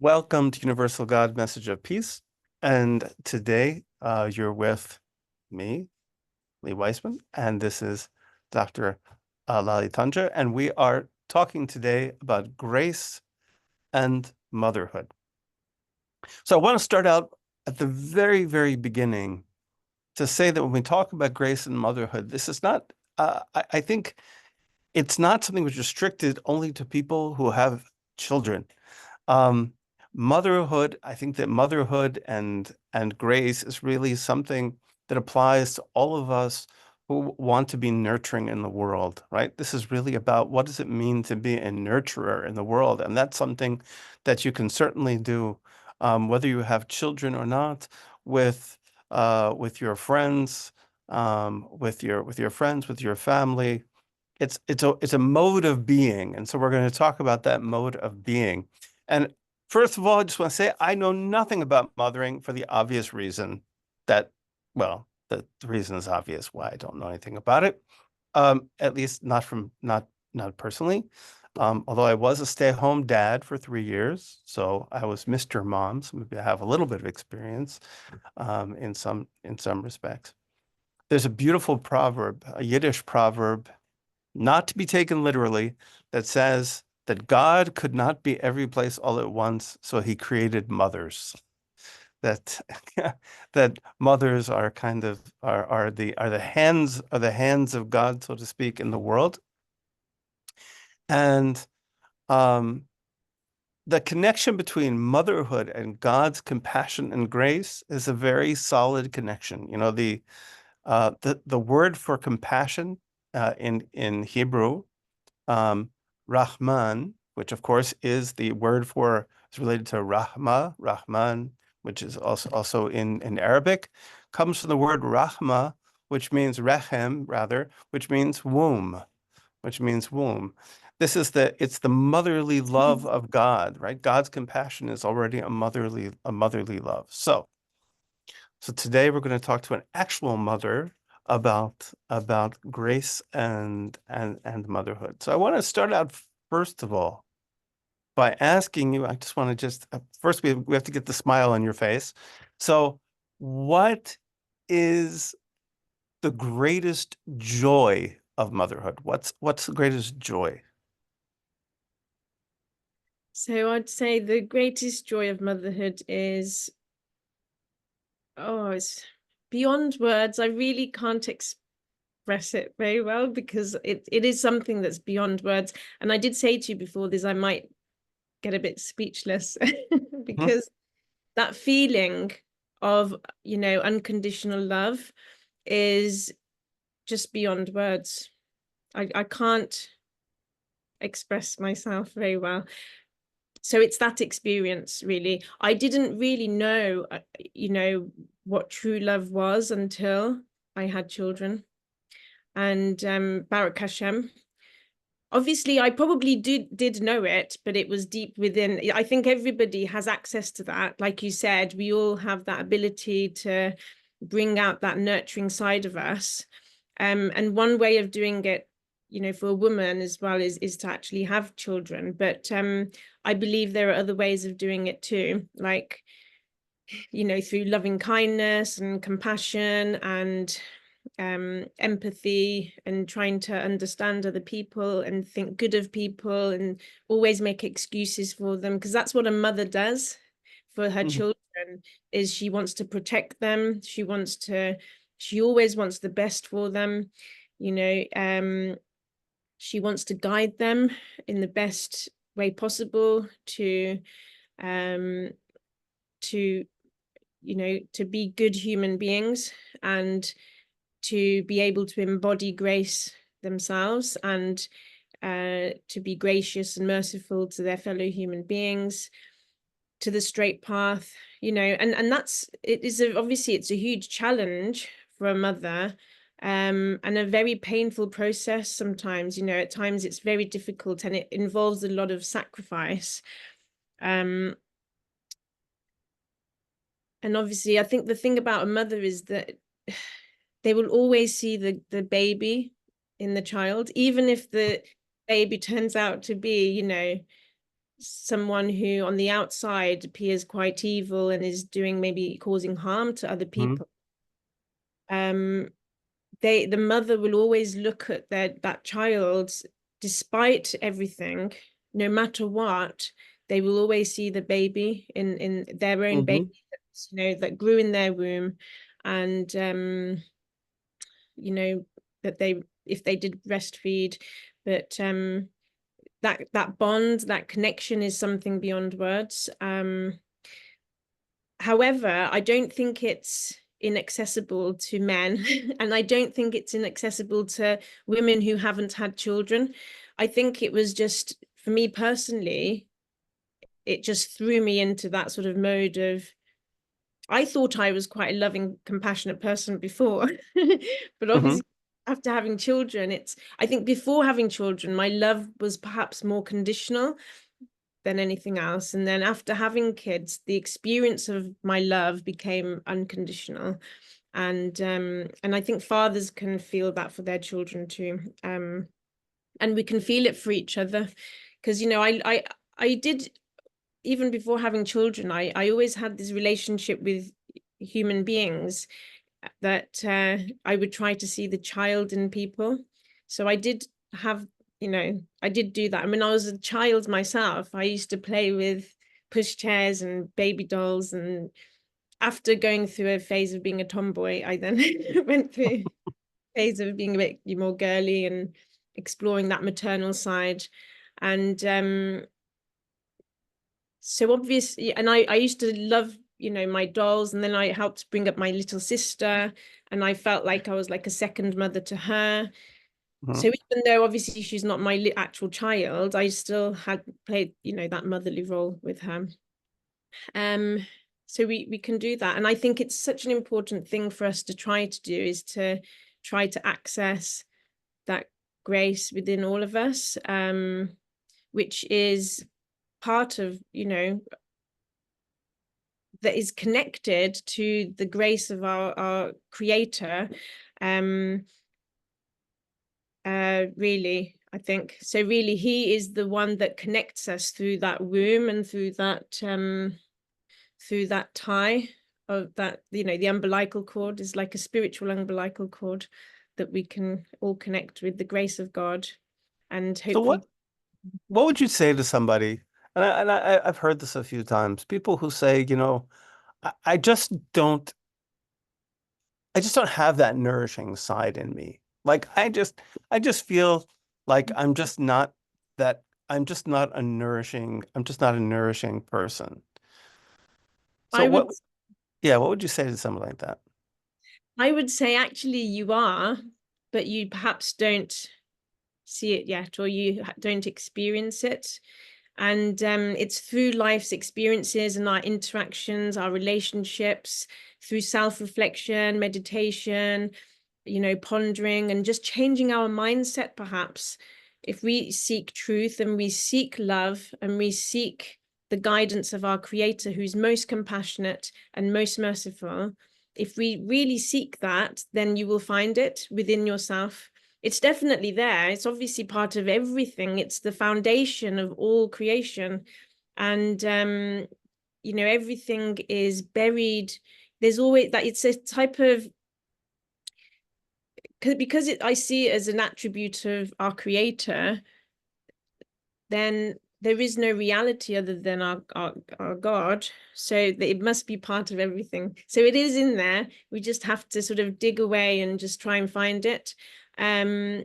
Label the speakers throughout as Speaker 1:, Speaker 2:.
Speaker 1: Welcome to Universal God Message of Peace. And today you're with me, Lee Weisman, and this is Dr. Lali Tanja, and we are talking today about grace and motherhood. So I want to start out at the very, very beginning to say that when we talk about grace and motherhood, this is not, I think it's not something which is restricted only to people who have children. Um, Motherhood, I think that motherhood and grace is really something that applies to all of us who want to be nurturing in the world, right? This is really about what does it mean to be a nurturer in the world, and that's something that you can certainly do, whether you have children or not, with your friends, with your friends, with your family. It's a mode of being, and so we're going to talk about that mode of being. And first of all, I just want to say I know nothing about mothering for the obvious reason that, well, the reason is obvious why I don't know anything about it. At least not personally. Although I was a stay-at-home dad for 3 years, so I was Mr. Mom, so maybe I have a little bit of experience in some respects. There's a beautiful proverb, a Yiddish proverb, not to be taken literally, that says that God could not be every place all at once, so he created mothers. That that mothers are kind of are the hands of God, so to speak, in the world. And um, the connection between motherhood and God's compassion and grace is a very solid connection. You know, the word for compassion in Hebrew, um, Rahman, which of course is the word for, is related to Rahman, which is also in Arabic, comes from the word Rahma, which means Rechem, rather, which means womb, which means womb. It's the motherly love of God, right? God's compassion is already a motherly love. So today we're going to talk to an actual mother about grace and motherhood. So I want to start out first of all by asking you. I just want to first we have to get the smile on your face. So what is the greatest joy of motherhood? What's the greatest joy?
Speaker 2: So I'd say the greatest joy of motherhood is, it's beyond words. I really can't express it very well because it is something that's beyond words. And I did say to you before this, I might get a bit speechless
Speaker 1: Hmm?
Speaker 2: because that feeling of, unconditional love is just beyond words. I can't express myself very well. So it's that experience, really. I didn't really know, what true love was until I had children. And Baruch Hashem, obviously I probably did know it, but it was deep within. I think everybody has access to that. Like you said, we all have that ability to bring out that nurturing side of us. And one way of doing it, for a woman as well, is to actually have children. But I believe there are other ways of doing it too, like, through loving kindness and compassion and empathy, and trying to understand other people and think good of people and always make excuses for them, because that's what a mother does for her
Speaker 1: Mhm.
Speaker 2: children. Is she wants to protect them, she always wants the best for them, you know um she wants to guide them in the best way possible um to to be good human beings, and to be able to embody grace themselves, and to be gracious and merciful to their fellow human beings, to the straight path. And obviously it's a huge challenge for a mother, and a very painful process sometimes. At times it's very difficult, and it involves a lot of sacrifice. um and obviously I think the thing about a mother is that they will always see the baby in the child, even if the baby turns out to be, someone who on the outside appears quite evil and is doing, maybe causing harm to other
Speaker 1: Mhm.
Speaker 2: people, um the mother will always look at that child, despite everything, no matter what. They will always see the baby in their own baby,
Speaker 1: Mhm.
Speaker 2: that grew in their womb. And you know that they, if they did breastfeed, but that bond, that connection is something beyond words. However, I don't think it's inaccessible to men, and I don't think it's inaccessible to women who haven't had children. I think it was just, for me personally, it just threw me into that sort of mode of, I thought I was quite a loving, compassionate person before, but
Speaker 1: Mhm.
Speaker 2: obviously after having children, I think before having children, my love was perhaps more conditional than anything else. And then after having kids, the experience of my love became unconditional. And I think fathers can feel that for their children too. And we can feel it for each other. Because, I did, even before having children, I always had this relationship with human beings, that I would try to see the child in people. So I did have, I did do that. I mean, I was a child myself. I used to play with pushchairs and baby dolls. And after going through a phase of being a tomboy, I then went through a phase of being a bit more girly and exploring that maternal side. And so obviously, and I used to love, my dolls, and then I helped bring up my little sister, and I felt like I was like a second mother to her.
Speaker 1: Mhm.
Speaker 2: So even though obviously she's not my actual child, I still had played, that motherly role with her. Um, so we can do that. And I think it's such an important thing for us to try to do, is to try to access that grace within all of us, which is part of, that is connected to the grace of our creator. um really, I think so. Really, he is the one that connects us through that womb, and through that tie of that, the umbilical cord is like a spiritual umbilical cord, that we can all connect with the grace of God, and
Speaker 1: So
Speaker 2: hopefully.
Speaker 1: what would you say to somebody? I've heard this a few times. People who say, I just don't have that nourishing side in me. Like I just feel like that I'm just not a nourishing person. So
Speaker 2: I would
Speaker 1: yeah, what would you say to someone like that?
Speaker 2: I would say actually you are, but you perhaps don't see it yet, or you don't experience it. And it's through life's experiences and our interactions, our relationships, through self-reflection, meditation, pondering, and just changing our mindset, perhaps. If we seek truth, and we seek love, and we seek the guidance of our creator, who's most compassionate and most merciful, if we really seek that, then you will find it within yourself. It's definitely there. It's obviously part of everything. It's the foundation of all creation. And everything is buried. There's always that, it's a type of, because I see it as an attribute of our creator, then there is no reality other than our God. So it must be part of everything. So it is in there. We just have to sort of dig away and just try and find it. Um,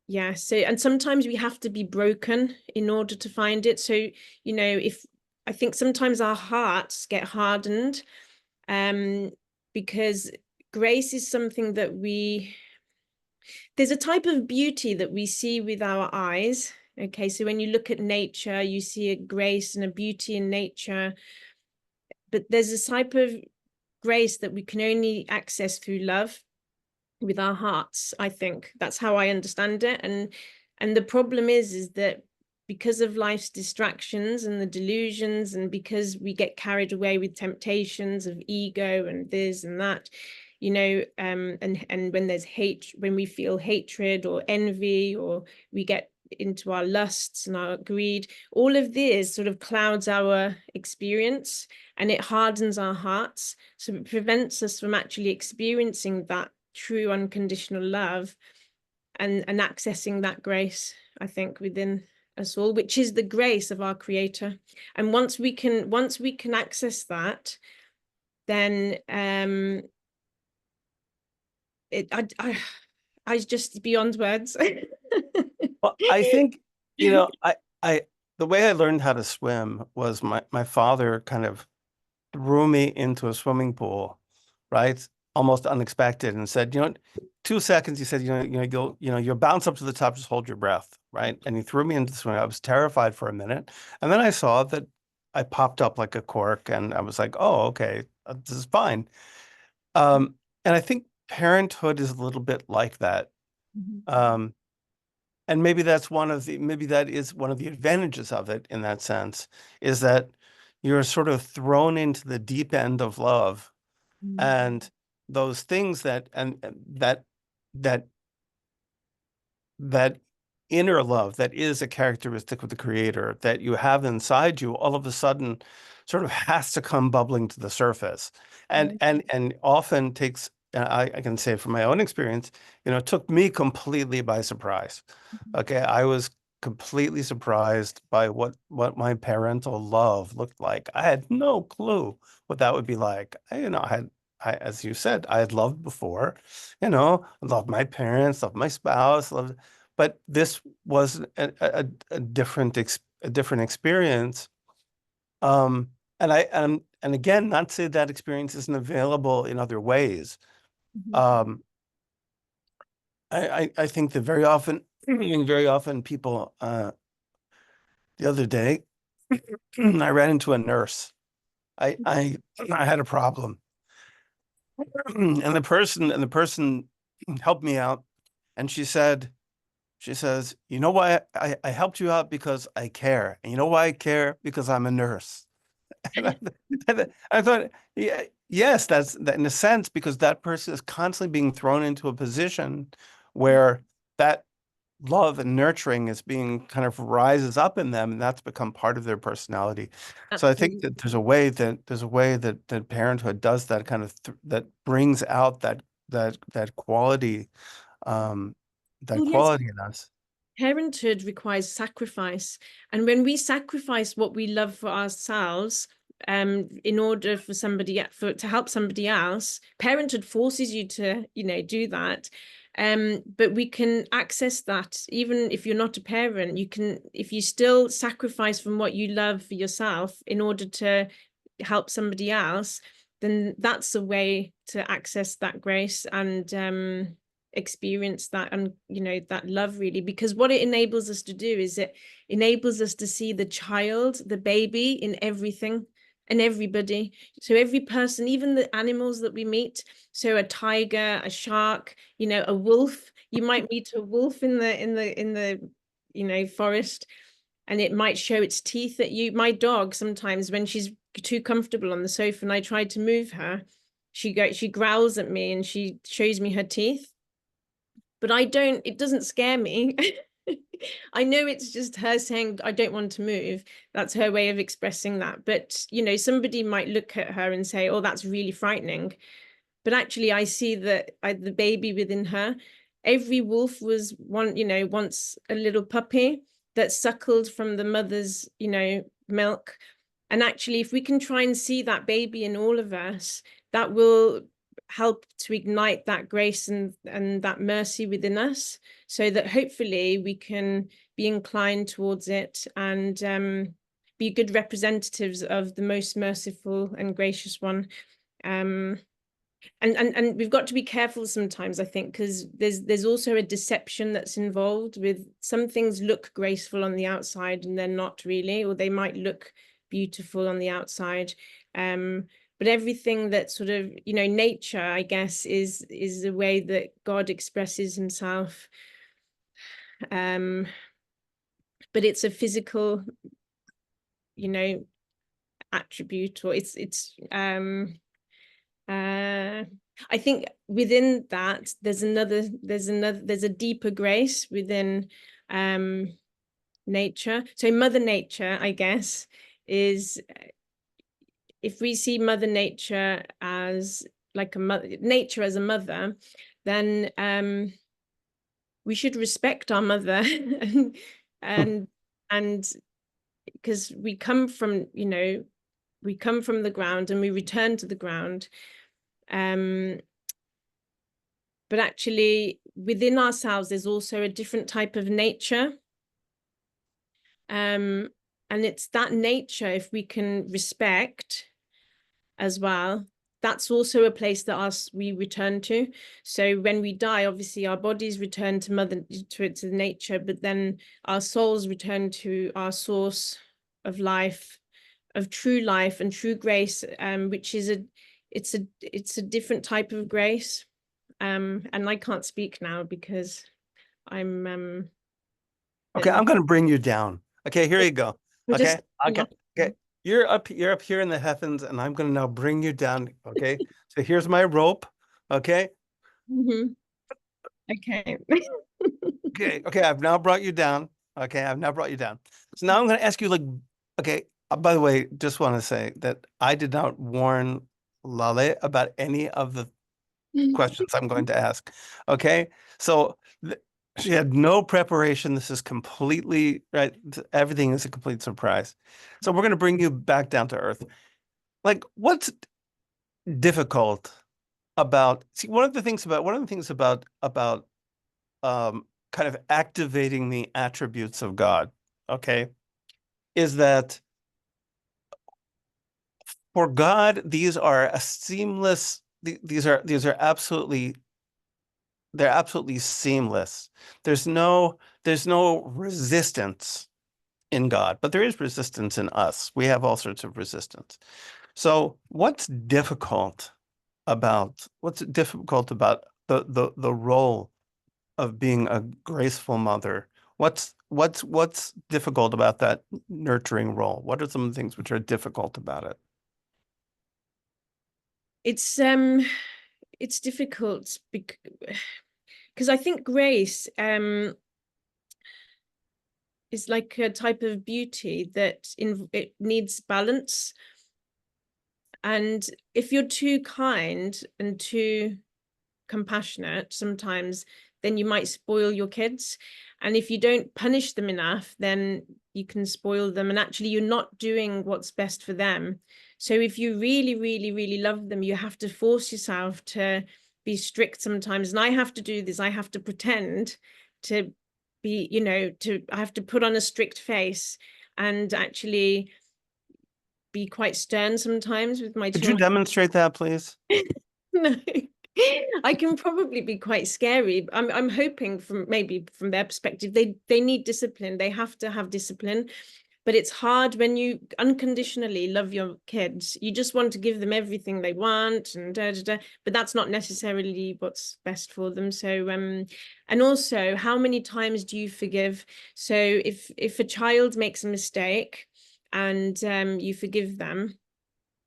Speaker 2: yeah. So, and sometimes we have to be broken in order to find it. So, if I think sometimes our hearts get hardened, um, because grace is something that there's a type of beauty that we see with our eyes. Okay, so when you look at nature, you see a grace and a beauty in nature, but there's a type of grace that we can only access through love with our hearts. I think that's how I understand it. And the problem is that because of life's distractions and the delusions, and because we get carried away with temptations of ego and this and that, and when there's hate, when we feel hatred or envy, or we get into our lusts and our greed. All of this sort of clouds our experience, and it hardens our hearts. So it prevents us from actually experiencing that true unconditional love and accessing that grace, I think, within us all, which is the grace of our Creator. And once we can access that, then it I just beyond words.
Speaker 1: Well, I think, you know, I the way I learned how to swim was my father kind of threw me into a swimming pool, right? Almost unexpected, and said, you know, 2 seconds. He said, you'll bounce up to the top, just hold your breath, right? And he threw me into the swim. I was terrified for a minute, and then I saw that I popped up like a cork, and I was like, oh, okay, this is fine. And I think parenthood is a little bit like that. Um, and maybe that is one of the advantages of it in that sense, is that you're sort of thrown into the deep end of love, and those things and that that inner love that is a characteristic of the creator that you have inside you all of a sudden sort of has to come bubbling to the surface, and often takes, I can say from my own experience, it took me completely by surprise. Okay, I was completely surprised by what my parental love looked like. I had no clue what that would be like. As you said, I had loved before, I loved my parents, loved my spouse, loved, but this was a different experience. Um, and again, not to say that experience isn't available in other ways. Um, I think that very often, very often people, the other day, I ran into a nurse. I had a problem, and the person helped me out, and she says, you know why I helped you out? Because I care. And you know why I care? Because I'm a nurse. And I thought, yeah, yes, that's that in a sense, because that person is constantly being thrown into a position where that love and nurturing is being kind of rises up in them, and that's become part of their personality. So I think
Speaker 2: Absolutely.
Speaker 1: that there's a way that parenthood does that kind of that brings out that quality, um, that
Speaker 2: Well, yes,
Speaker 1: quality in us.
Speaker 2: parenthood requires sacrifice. And when we sacrifice what we love for ourselves, in order for to help somebody else, parenthood forces you to, do that. But we can access that even if you're not a parent. If you still sacrifice from what you love for yourself in order to help somebody else, then that's a way to access that grace and experience that, and that love, really, because what it enables us to do is it enables us to see the child, the baby, in everything and everybody. So every person, even the animals that we meet, so a tiger, a shark, a wolf, you might meet a wolf in the forest, and it might show its teeth at you. My dog, sometimes when she's too comfortable on the sofa and I try to move her, she growls at me and she shows me her teeth. But it doesn't scare me. I know it's just her saying, I don't want to move. That's her way of expressing that. But, somebody might look at her and say, oh, that's really frightening. But actually, I see that the baby within her. Every wolf was once a little puppy that suckled from the mother's, milk. And actually, if we can try and see that baby in all of us, that will help to ignite that grace and that mercy within us, so that hopefully we can be inclined towards it and be good representatives of the most merciful and gracious one. Um, and we've got to be careful sometimes, I think, because there's also a deception that's involved. With some things look graceful on the outside and they're not really, or they might look beautiful on the outside, but everything that sort of, nature, I guess, is the way that God expresses himself, um but it's a physical, you know attribute, or uh I think within that there's a deeper grace within um nature. So Mother Nature, I guess, is, if we see Mother Nature as like a mother, nature as a mother, then we should respect our mother and and because we come from, we come from the ground and we return to the ground. Um, but actually within ourselves there's also a different type of nature. Um, and it's that nature, if we can respect as well, that's also a place that we return to. So when we die, obviously our bodies return to to nature, but then our souls return to our source of life, of true life and true grace, which is it's a different type of grace. And I can't speak now because I'm
Speaker 1: Okay, I'm going to bring you down. Okay, here you go.
Speaker 2: we're
Speaker 1: Okay,
Speaker 2: just
Speaker 1: okay, okay. You're up here in the heavens, and I'm going to now bring you down. Okay, so here's my rope. Okay,
Speaker 2: Mhm. Okay.
Speaker 1: okay. I've now brought you down. Okay, I've now brought you down. So now I'm going to ask you, like, okay. By the way, just want to say that I did not warn Lale about any of the questions I'm going to ask. Okay. So th she had no preparation. This is completely right. Everything is a complete surprise. So we're going to bring you back down to earth. Like, what's difficult about, see, one of the things about kind of activating the attributes of God, okay, is that for God, these are a seamless, these are absolutely, they're absolutely seamless. There's no resistance in God, but there is resistance in us. We have all sorts of resistance. So what's difficult about the role of being a graceful mother? What's difficult about that nurturing role? What are some of the things which are difficult about it?
Speaker 2: It's it's difficult because I think grace is like a type of beauty that it needs balance. And if you're too kind and too compassionate sometimes, then you might spoil your kids. And if you don't punish them enough, then you can spoil them. And actually, you're not doing what's best for them. So if you really, really, really love them, you have to force yourself to be strict sometimes. And I have to do this. I have to pretend to be, I have to put on a strict face and actually be quite stern sometimes with my
Speaker 1: Could you
Speaker 2: children.
Speaker 1: demonstrate that, please?
Speaker 2: No, I can probably be quite scary. I'm hoping from maybe from their perspective, they need discipline. They have to have discipline. But it's hard when you unconditionally love your kids. You just want to give them everything they want and da, da, da, but that's not necessarily what's best for them. So and also how many times do you forgive? So if a child makes a mistake and you forgive them,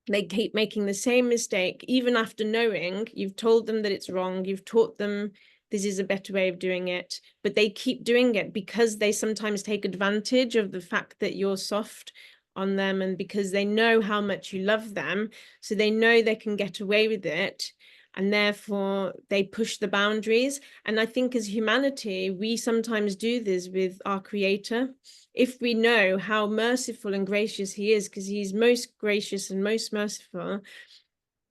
Speaker 2: they keep making the same mistake, even after knowing you've told them that it's wrong, you've taught them this is a better way of doing it, but they keep doing it because they sometimes take advantage of the fact that you're soft on them and because they know how much you love them. So they know they can get away with it. And therefore, they push the boundaries. And I think as humanity, we sometimes do this with our Creator. If we know how merciful and gracious He is, because He's most gracious and most merciful.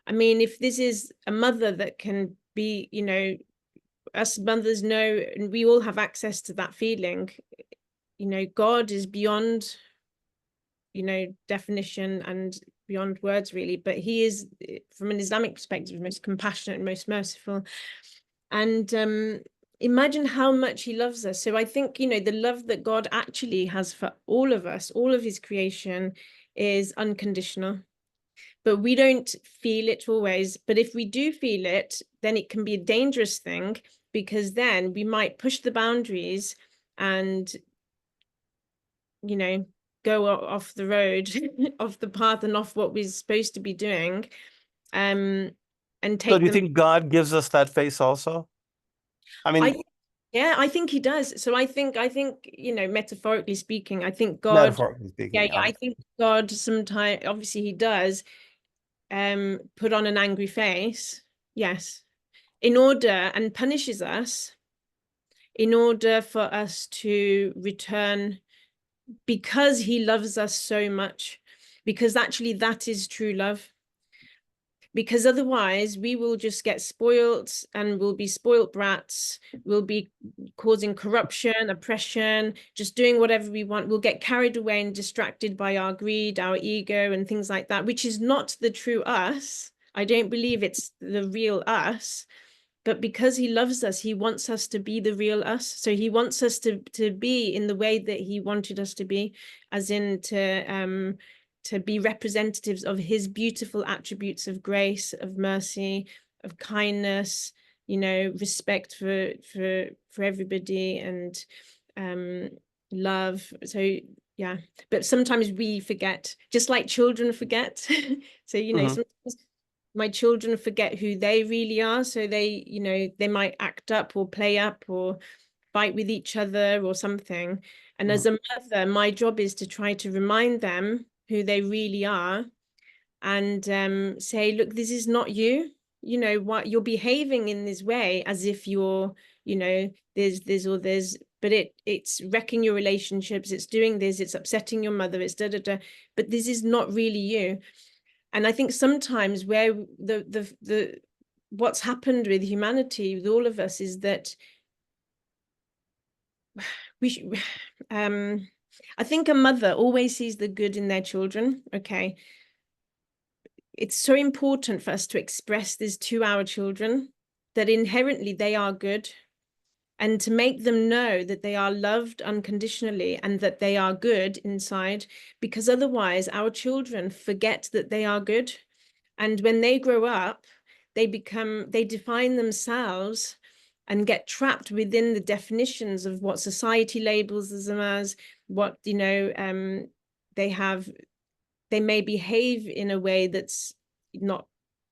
Speaker 2: I mean, if this is a mother that can be, us mothers know, and we all have access to that feeling, God is beyond, definition and beyond words, really. But He is, from an Islamic perspective, most compassionate and most merciful. And imagine how much He loves us. So I think, the love that God actually has for all of us, all of His creation, is unconditional. But we don't feel it always. But if we do feel it, then it can be a dangerous thing, because then we might push the boundaries and, go off the road, off the path and off what we're supposed to be doing, um, and
Speaker 1: So do
Speaker 2: take
Speaker 1: you
Speaker 2: them.
Speaker 1: think God gives us that face also? I
Speaker 2: I
Speaker 1: mean,
Speaker 2: Yeah, I think he does. So I think, metaphorically speaking, I think God,
Speaker 1: Metaphorically
Speaker 2: yeah,
Speaker 1: speaking,
Speaker 2: yeah,
Speaker 1: yeah.
Speaker 2: I think God sometimes, obviously he does, put on an angry face, yes, in order and punishes us in order for us to return because he loves us so much, because actually that is true love. Because otherwise we will just get spoilt and we'll be spoilt brats. We'll be causing corruption, oppression, just doing whatever we want. We'll get carried away and distracted by our greed, our ego, and things like that, which is not the true us. I don't believe it's the real us. But because he loves us, he wants us to be the real us. So he wants us to be in the way that he wanted us to be, as in to be representatives of his beautiful attributes of grace, of mercy, of kindness, respect for everybody, and um love. So yeah, but sometimes we forget, just like children forget. So
Speaker 1: Hmm.
Speaker 2: sometimes my children forget who they really are. So they might act up or play up or fight with each other or something. And
Speaker 1: Hmm.
Speaker 2: as a mother, my job is to try to remind them who they really are and say, look, this is not you. What you're behaving in this way as if you're, there's or there's, but it's wrecking your relationships, it's doing this, it's upsetting your mother, it's da da da. But this is not really you. And I think sometimes where the what's happened with humanity, with all of us, is that we um I think a mother always sees the good in their children. Okay. It's so important for us to express this to our children, that inherently they are good, and to make them know that they are loved unconditionally and that they are good inside, because otherwise our children forget that they are good. And when they grow up, they define themselves and get trapped within the definitions of what society labels them as, what, they have, they may behave in a way that's not,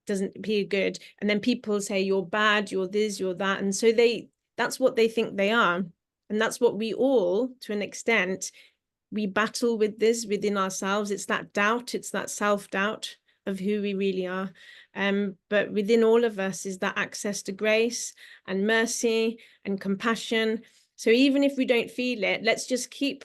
Speaker 2: doesn't appear good. And then people say, you're bad, you're this, you're that. And so that's what they think they are. And that's what we all, to an extent, we battle with this within ourselves. It's that doubt, it's that self-doubt of who we really are. But within all of us is that access to grace and mercy and compassion. So even if we don't feel it, let's just keep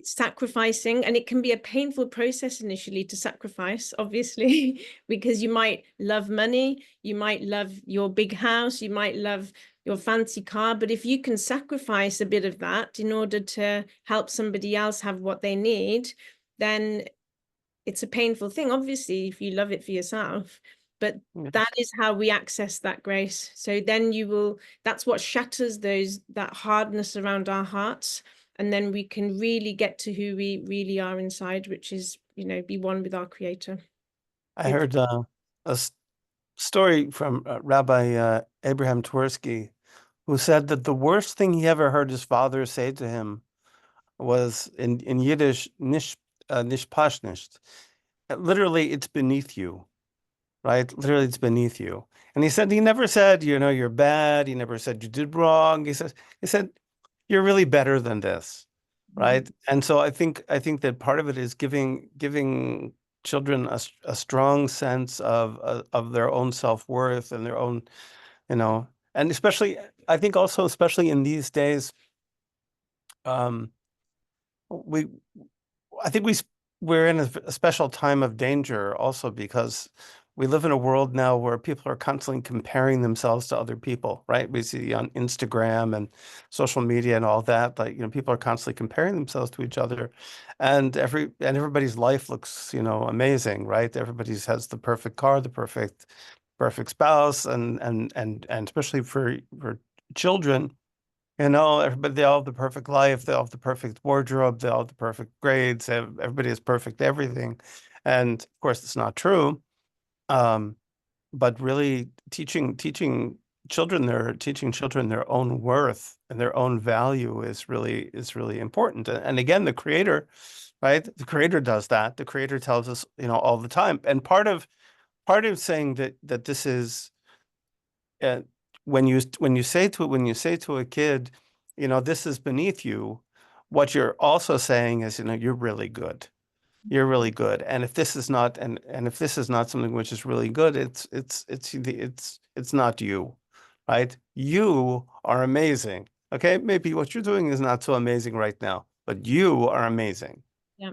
Speaker 2: sacrificing. And it can be a painful process initially to sacrifice, obviously, because you might love money, you might love your big house, you might love your fancy car, but if you can sacrifice a bit of that in order to help somebody else have what they need, then it's a painful thing, obviously, if you love it for yourself. But that
Speaker 1: Yes.
Speaker 2: is how we access that grace. So then that's what shatters that hardness around our hearts. And then we can really get to who we really are inside, which is, be one with our creator.
Speaker 1: I
Speaker 2: With
Speaker 1: heard story from Rabbi Abraham Twersky, who said that the worst thing he ever heard his father say to him was in Yiddish, nicht passt nicht. Literally, it's beneath you, right? Literally, it's beneath you. And he said he never said, you're bad. He never said you did wrong. He said, you're really better than this,
Speaker 2: Mhm.
Speaker 1: right? And so I think that part of it is giving children a strong sense of their own self-worth and their own, you know, and especially I think also especially in these days, um, we I think we're in a special time of danger also because we live in a world now where people are constantly comparing themselves to other people, right? We see on Instagram and social media and all that, like, people are constantly comparing themselves to each other, and everybody's life looks, amazing, right? Everybody's has the perfect car, the perfect spouse, and especially for children. Everybody, they all have the perfect life, they all have the perfect wardrobe, they all have the perfect grades, everybody is perfect everything. And of course, it's not true. Um, but really teaching children their own worth and their own value is really important. And again, the creator, right? The creator does that. The creator tells us, all the time. And part of saying that this is uh, when you say to a kid, this is beneath you, what you're also saying is, you're really good. You're really good. And if this is not something which is really good, it's not you, right? You are amazing. Okay? Maybe what you're doing is not so amazing right now, but you are amazing.
Speaker 2: Yeah.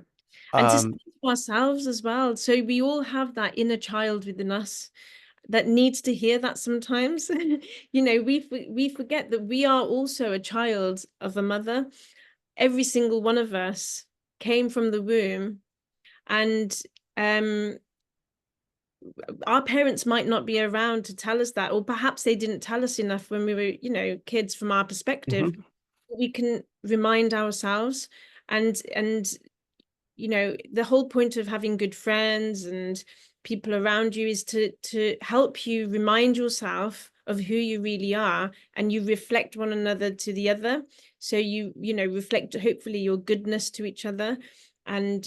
Speaker 2: And to say
Speaker 1: Um,
Speaker 2: to ourselves as well. So we all have that inner child within us that needs to hear that sometimes. We forget that we are also a child of a mother. Every single one of us came from the womb, and um our parents might not be around to tell us that, or perhaps they didn't tell us enough when we were, kids from our perspective.
Speaker 1: mhm.
Speaker 2: We can remind ourselves, and the whole point of having good friends and people around you is to help you remind yourself of who you really are, and you reflect one another to the other. So you reflect hopefully your goodness to each other, and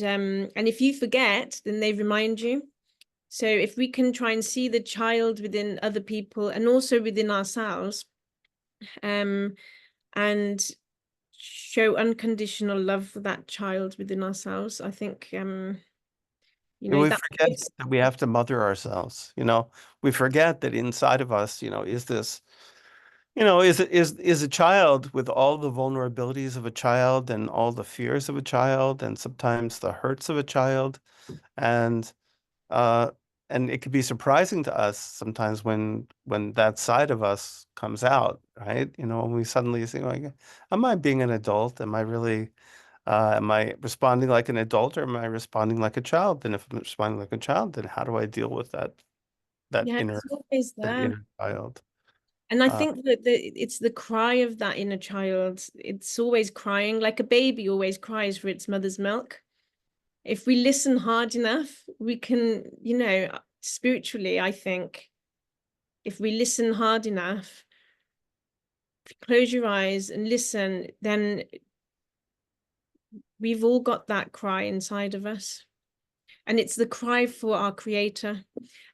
Speaker 2: if you forget, then they remind you. So if we can try and see the child within other people and also within ourselves, um, and show unconditional love for that child within ourselves, I think
Speaker 1: And we
Speaker 2: that's
Speaker 1: forget
Speaker 2: gift.
Speaker 1: that we have to mother ourselves, We forget that inside of us, is this, is a child with all the vulnerabilities of a child and all the fears of a child and sometimes the hurts of a child. And uh and it could be surprising to us sometimes when that side of us comes out, right? When we suddenly think like, am I being an adult? Am I responding like an adult or am I responding like a child? And if I'm responding like a child, then how do I deal with that
Speaker 2: Yeah,
Speaker 1: inner
Speaker 2: it's always
Speaker 1: that
Speaker 2: there.
Speaker 1: inner child?
Speaker 2: And I
Speaker 1: Uh,
Speaker 2: think that it's the cry of that inner child. It's always crying, like a baby always cries for its mother's milk. If we listen hard enough, we can, spiritually, I think, if we listen hard enough, close your eyes and listen, then we've all got that cry inside of us. And it's the cry for our creator,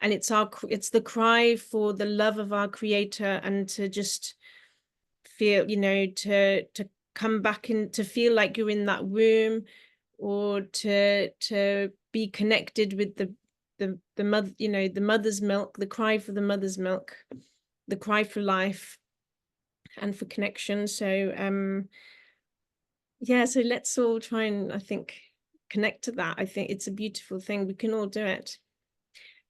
Speaker 2: and it's the cry for the love of our creator, and to just feel, to come back in, to feel like you're in that womb, or to be connected with the mother, the mother's milk, the cry for the mother's milk, the cry for life and for connection. So yeah, so let's all try and, I think, connect to that. I think it's a beautiful thing. We can all do it.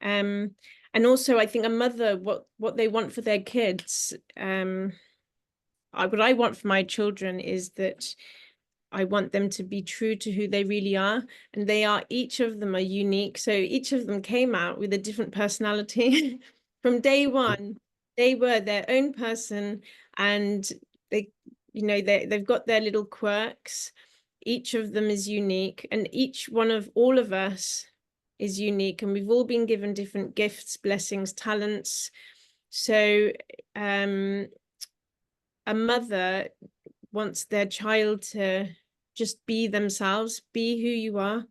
Speaker 2: Um, and also I think a mother, what they want for their kids, what I want for my children is that I want them to be true to who they really are. And each of them are unique. So each of them came out with a different personality. From day one, they were their own person, and they, they've got their little quirks. Each of them is unique, and each one of all of us is unique, and we've all been given different gifts, blessings, talents. So a mother wants their child to just be themselves, be who you are,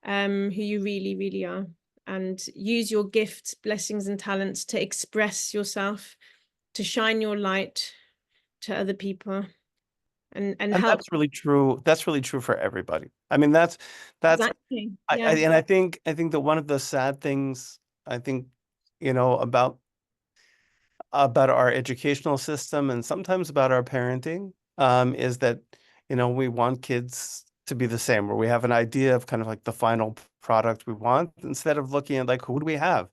Speaker 2: who you really, really are, and use your gifts, blessings, and talents to express yourself, to shine your light to other people, and
Speaker 1: and
Speaker 2: help.
Speaker 1: that's really true. That's really true for everybody. I mean, that's
Speaker 2: Exactly.
Speaker 1: I
Speaker 2: Yeah.
Speaker 1: and I think that one of the sad things I think, about our educational system and sometimes about our parenting, is that, we want kids to be the same, where we have an idea of kind of like the final product we want instead of looking at like who do we have?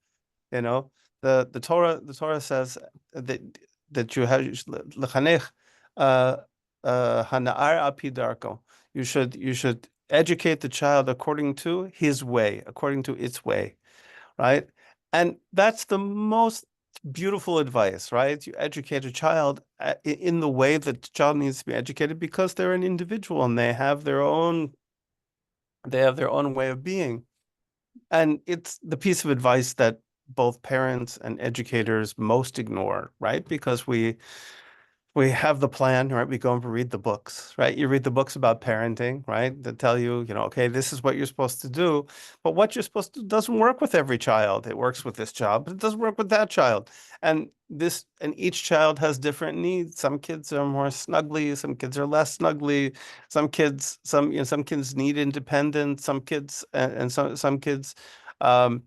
Speaker 1: You know, the Torah says that you have l'chanech hana'ar al pi darko. You should educate the child according to his way, according to its way, right? And that's the most beautiful advice, right? You educate a child in the way that the child needs to be educated because they're an individual and they have their own way of being. And it's the piece of advice that both parents and educators most ignore, right? Because we have the plan, right? We go and read the books, right? You read the books about parenting, right? That tell you, okay, this is what you're supposed to do. But what you're supposed to do doesn't work with every child. It works with this child, but it doesn't work with that child. And each child has different needs. Some kids are more snuggly, some kids are less snuggly. Some kids need independence. Some kids and some kids um,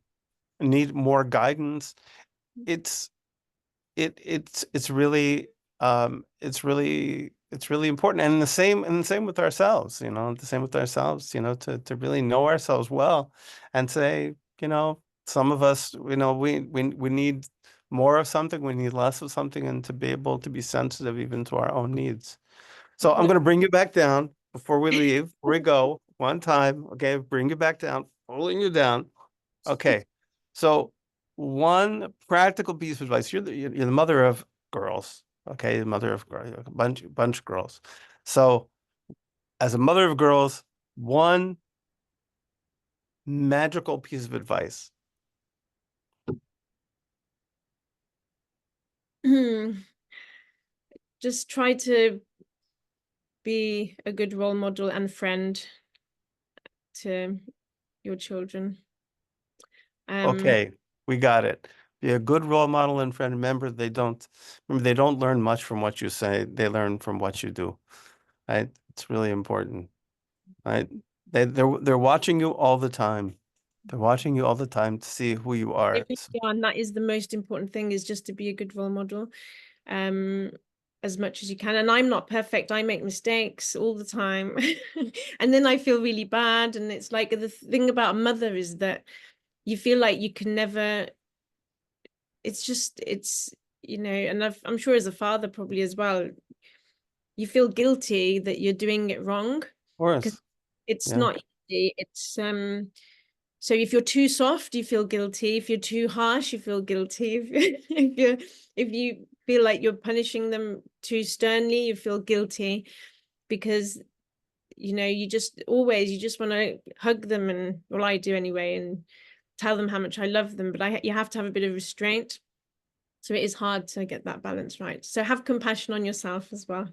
Speaker 1: need more guidance. It's it's really it's really important, and the same with ourselves, the same with ourselves, to really know ourselves well and say, some of us, we need more of something, we need less of something, and to be able to be sensitive even to our own needs. So I'm going to bring you back down before we leave, before we go one time. Okay, bring you back down, pulling you down. Okay. So one practical piece of advice. You're the mother of girls. Okay, the mother of a bunch of girls. So as a mother of girls, one magical piece of advice.
Speaker 2: Just try to be a good role model and friend to your children. Um,
Speaker 1: Okay, we got it. Be a good role model and friend. Remember, they don't learn much from what you say. They learn from what you do. Right? It's really important. Right? They're watching you all the time. They're watching you all the time to see who you
Speaker 2: they
Speaker 1: are.
Speaker 2: really are, and that is the most important thing, is just to be a good role model, um, as much as you can. And I'm not perfect. I make mistakes all the time. And then I feel really bad. And it's like, the thing about a mother is that you feel like you can never, and I'm sure as a father probably as well, you feel guilty that you're doing it wrong,
Speaker 1: Of
Speaker 2: because
Speaker 1: course.
Speaker 2: it's
Speaker 1: Yeah.
Speaker 2: not easy. So if you're too soft, you feel guilty. If you're too harsh, you feel guilty. If you feel like you're punishing them too sternly, you feel guilty, because you just want to hug them, and, well, I do anyway, and tell them how much I love them. But you have to have a bit of restraint. So it is hard to get that balance right. So have compassion on yourself as well.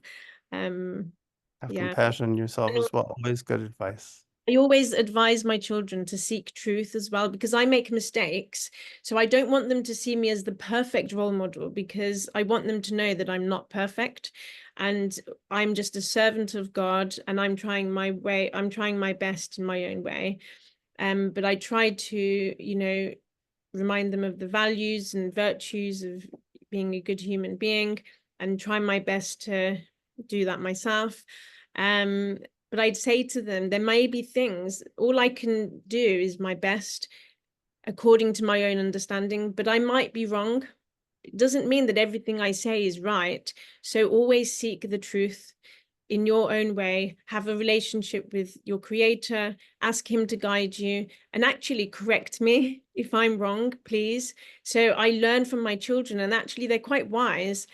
Speaker 2: Um,
Speaker 1: Have
Speaker 2: yeah.
Speaker 1: compassion on yourself as well. Always good advice.
Speaker 2: I always advise my children to seek truth as well, because I make mistakes. So I don't want them to see me as the perfect role model, because I want them to know that I'm not perfect, and I'm just a servant of God, and I'm trying my way. I'm trying my best in my own way. But I try to, remind them of the values and virtues of being a good human being, and try my best to do that myself. Um, but I'd say to them, there may be things, all I can do is my best according to my own understanding, but I might be wrong. It doesn't mean that everything I say is right. So always seek the truth in your own way, have a relationship with your creator, ask him to guide you, and actually correct me if I'm wrong, please. So I learn from my children, and actually they're quite wise.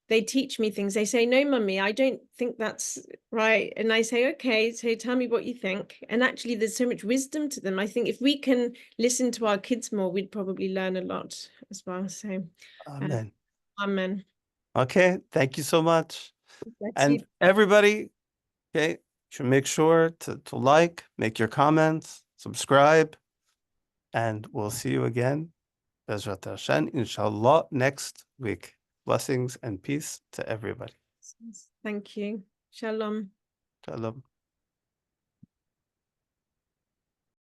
Speaker 2: They teach me things. They say, "No, mummy, I don't think that's right." And I say, "Okay, so tell me what you think." And actually there's so much wisdom to them. I think if we can listen to our kids more, we'd probably learn a lot as well. So, uh,
Speaker 1: Amen.
Speaker 2: amen.
Speaker 1: Okay. Thank you so much.
Speaker 2: Bless you.
Speaker 1: And everybody, okay, should make sure to like, make your comments, subscribe, and we'll see you again, Bezrat Hashem, inshallah, next week. Blessings and peace to everybody.
Speaker 2: Thank you. Shalom.
Speaker 1: Shalom.